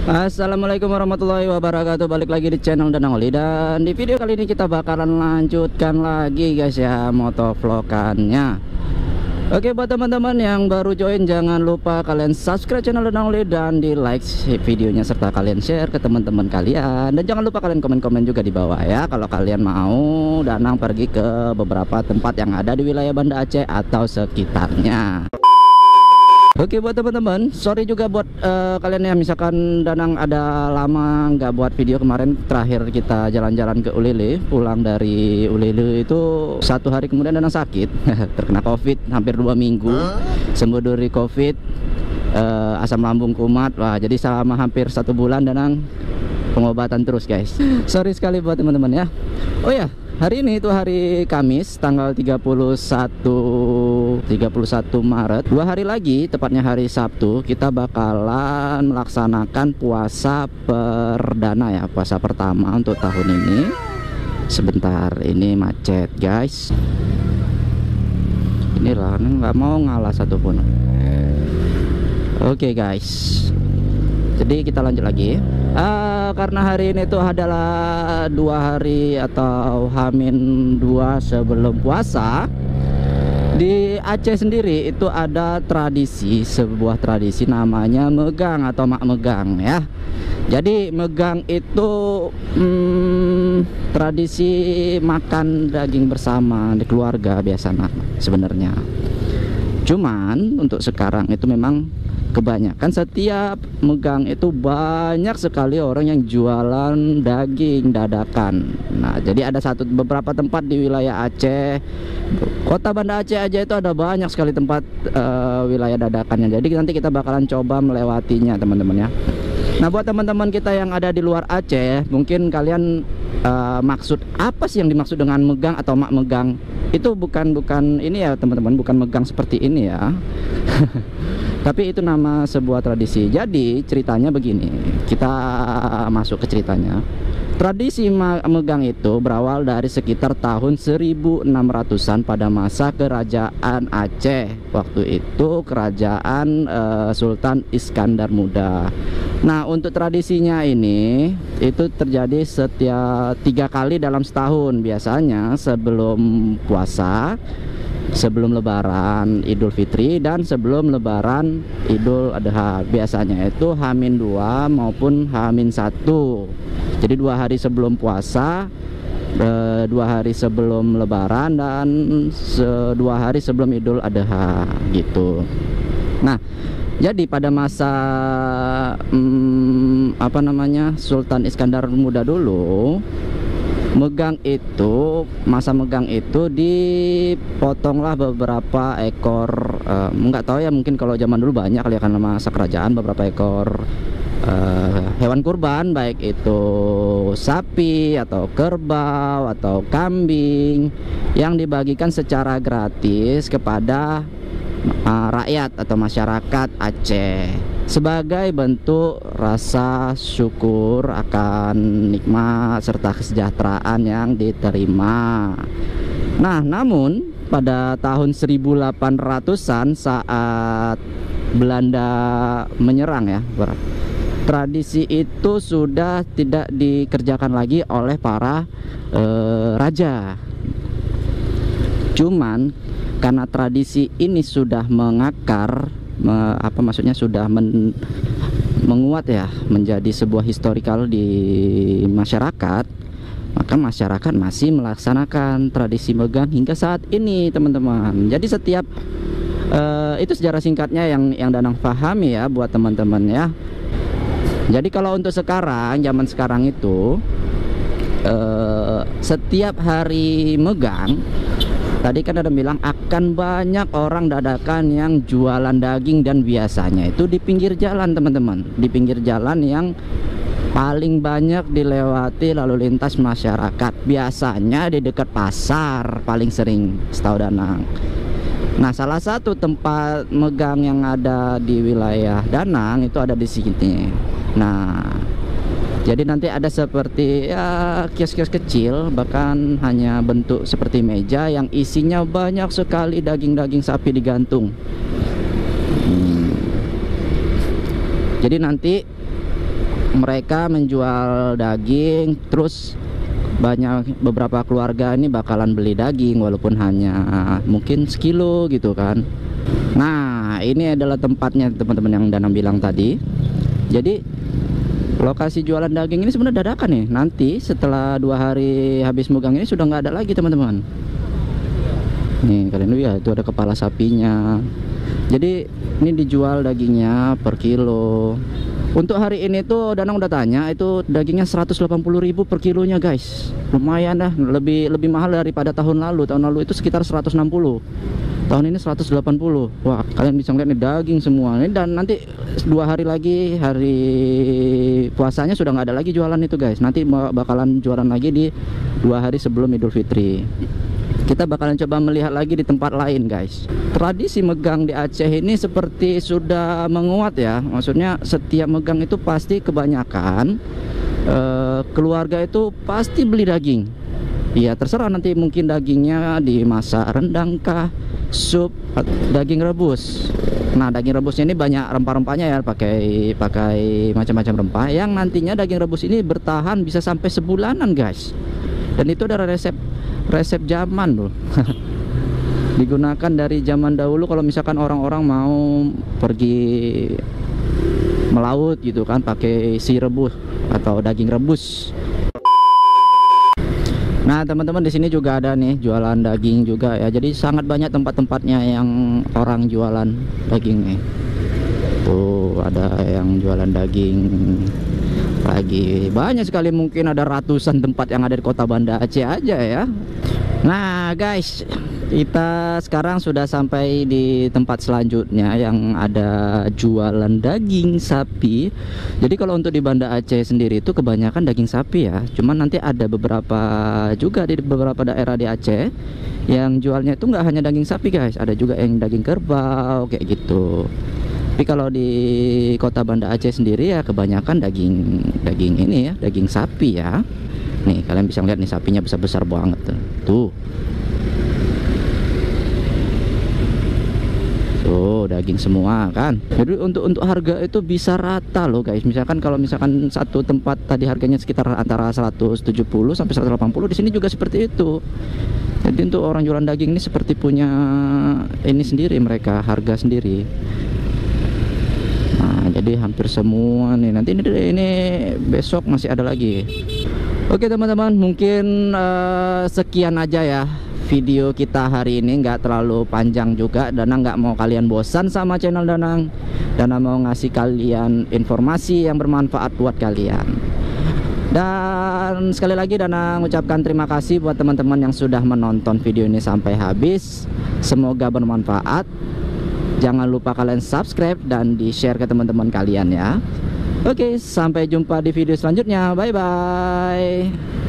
Assalamualaikum warahmatullahi wabarakatuh. Balik lagi di channel Danang Oli. Dan di video kali ini kita bakalan lanjutkan lagi guys ya, motovlogannya. Oke, buat teman-teman yang baru join, jangan lupa kalian subscribe channel Danang Oli dan di like videonya, serta kalian share ke teman-teman kalian. Dan jangan lupa kalian komen-komen juga di bawah ya, kalau kalian mau Danang pergi ke beberapa tempat yang ada di wilayah Banda Aceh atau sekitarnya. Oke, buat teman-teman, sorry juga buat kalian yang misalkan Danang ada lama nggak buat video. Kemarin terakhir kita jalan-jalan ke Ulele, pulang dari Ulele itu 1 hari kemudian Danang sakit terkena COVID hampir 2 minggu, sembuh dari COVID, asam lambung kumat. Wah, jadi selama hampir 1 bulan Danang pengobatan terus guys. Sorry sekali buat teman-teman ya. Oh ya, hari ini itu hari Kamis tanggal 31 Maret. 2 hari lagi, tepatnya hari Sabtu, kita bakalan melaksanakan puasa perdana ya, puasa pertama untuk tahun ini. Sebentar, ini macet guys. Inilah, nggak mau ngalah satupun. Oke guys, jadi kita lanjut lagi. Karena hari ini tuh adalah 2 hari atau H-2 sebelum puasa. Di Aceh sendiri itu ada sebuah tradisi namanya megang atau mak megang ya. Jadi megang itu tradisi makan daging bersama di keluarga biasanya sebenarnya. Cuman untuk sekarang itu memang kebanyakan setiap megang itu banyak sekali orang yang jualan daging dadakan. Nah, jadi ada beberapa tempat di wilayah Aceh, kota Banda Aceh aja itu ada banyak sekali tempat wilayah dadakannya. Jadi nanti kita bakalan coba melewatinya teman-teman ya. Nah, buat teman-teman kita yang ada di luar Aceh, mungkin kalian maksud apa sih yang dimaksud dengan megang atau mak megang? Itu bukan ini ya teman-teman, bukan megang seperti ini ya. Tapi itu nama sebuah tradisi. Jadi ceritanya begini, kita masuk ke ceritanya. Tradisi megang itu berawal dari sekitar tahun 1600-an pada masa kerajaan Aceh. Waktu itu kerajaan Sultan Iskandar Muda. Nah, untuk tradisinya ini itu terjadi setiap 3 kali dalam setahun. Biasanya sebelum puasa, sebelum lebaran Idul Fitri, dan sebelum lebaran Idul Adha. Biasanya itu H-2 maupun H-1. Jadi 2 hari sebelum puasa, 2 hari sebelum lebaran, dan 2 hari sebelum Idul Adha gitu. Nah, jadi pada masa Sultan Iskandar Muda dulu, masa megang itu dipotonglah beberapa ekor, nggak tahu ya, mungkin kalau zaman dulu banyak kali ya, karena masa kerajaan, beberapa ekor hewan kurban, baik itu sapi atau kerbau atau kambing, yang dibagikan secara gratis kepada rakyat atau masyarakat Aceh sebagai bentuk rasa syukur akan nikmat serta kesejahteraan yang diterima. Nah, namun pada tahun 1800-an saat Belanda menyerang ya, tradisi itu sudah tidak dikerjakan lagi oleh para raja. Cuman karena tradisi ini sudah mengakar, sudah menguat ya, menjadi sebuah historikal di masyarakat, maka masyarakat masih melaksanakan tradisi megang hingga saat ini teman-teman. Jadi setiap itu sejarah singkatnya yang Danang pahami ya buat teman-teman ya. Jadi kalau untuk sekarang, zaman sekarang itu setiap hari megang, tadi kan ada bilang akan banyak orang dadakan yang jualan daging, dan biasanya itu di pinggir jalan teman-teman, di pinggir jalan yang paling banyak dilewati lalu lintas masyarakat. Biasanya di dekat pasar paling sering, setahu Danang. Nah, salah satu tempat megang yang ada di wilayah Danang itu ada di sini. Nah, jadi nanti ada seperti ya kios-kios kecil, bahkan hanya bentuk seperti meja yang isinya banyak sekali daging-daging sapi digantung. Jadi nanti mereka menjual daging, terus beberapa keluarga ini bakalan beli daging walaupun hanya mungkin sekilo gitu kan. Nah, ini adalah tempatnya teman-teman yang Danang bilang tadi. Jadi lokasi jualan daging ini sebenarnya dadakan nih. Nanti setelah 2 hari habis megang ini sudah nggak ada lagi teman-teman. Nih kalian lihat, itu ada kepala sapinya. Jadi ini dijual dagingnya per kilo. Untuk hari ini tuh Danang udah tanya, itu dagingnya 180.000 per kilonya guys. Lumayan dah, lebih mahal daripada tahun lalu. Tahun lalu itu sekitar 160. Tahun ini 180. Wah, kalian bisa lihat nih daging semua. Ini dan nanti 2 hari lagi hari puasanya sudah nggak ada lagi jualan itu guys. Nanti bakalan jualan lagi di 2 hari sebelum Idul Fitri. Kita bakalan coba melihat lagi di tempat lain guys. Tradisi megang di Aceh ini seperti sudah menguat ya. Maksudnya setiap megang itu pasti kebanyakan keluarga itu pasti beli daging. Ya terserah nanti mungkin dagingnya dimasak rendang kah, sup, daging rebus. Nah daging rebusnya ini banyak rempah-rempahnya ya, pakai macam-macam rempah yang nantinya daging rebus ini bertahan bisa sampai sebulanan guys. Dan itu adalah resep zaman loh. Digunakan dari zaman dahulu kalau misalkan orang-orang mau pergi melaut gitu kan, pakai si rebus atau daging rebus. Nah teman-teman, di sini juga ada nih jualan daging juga ya. Jadi sangat banyak tempat-tempatnya yang orang jualan daging nih. Tuh ada yang jualan daging lagi, banyak sekali, mungkin ada ratusan tempat yang ada di kota Banda Aceh aja ya. Nah guys, kita sekarang sudah sampai di tempat selanjutnya yang ada jualan daging sapi. Jadi kalau untuk di Banda Aceh sendiri itu kebanyakan daging sapi ya. Cuman nanti ada beberapa juga di beberapa daerah di Aceh yang jualnya itu nggak hanya daging sapi guys, ada juga yang daging kerbau kayak gitu. Tapi kalau di kota Banda Aceh sendiri ya kebanyakan daging ini ya, daging sapi ya. Nih kalian bisa lihat nih, sapinya besar-besar banget tuh. Tuh daging semua kan. Jadi untuk harga itu bisa rata loh guys. Misalkan kalau misalkan satu tempat tadi harganya sekitar antara 170 sampai 180, di sini juga seperti itu. Jadi untuk orang jualan daging ini seperti punya ini sendiri, mereka harga sendiri. Nah, jadi hampir semua nih. Nanti ini besok masih ada lagi. Oke teman-teman, mungkin sekian aja ya video kita hari ini. Nggak terlalu panjang juga. Danang nggak mau kalian bosan sama channel Danang. Danang mau ngasih kalian informasi yang bermanfaat buat kalian. Dan sekali lagi Danang ucapkan terima kasih buat teman-teman yang sudah menonton video ini sampai habis. Semoga bermanfaat. Jangan lupa kalian subscribe dan di-share ke teman-teman kalian ya. Oke, sampai jumpa di video selanjutnya. Bye-bye.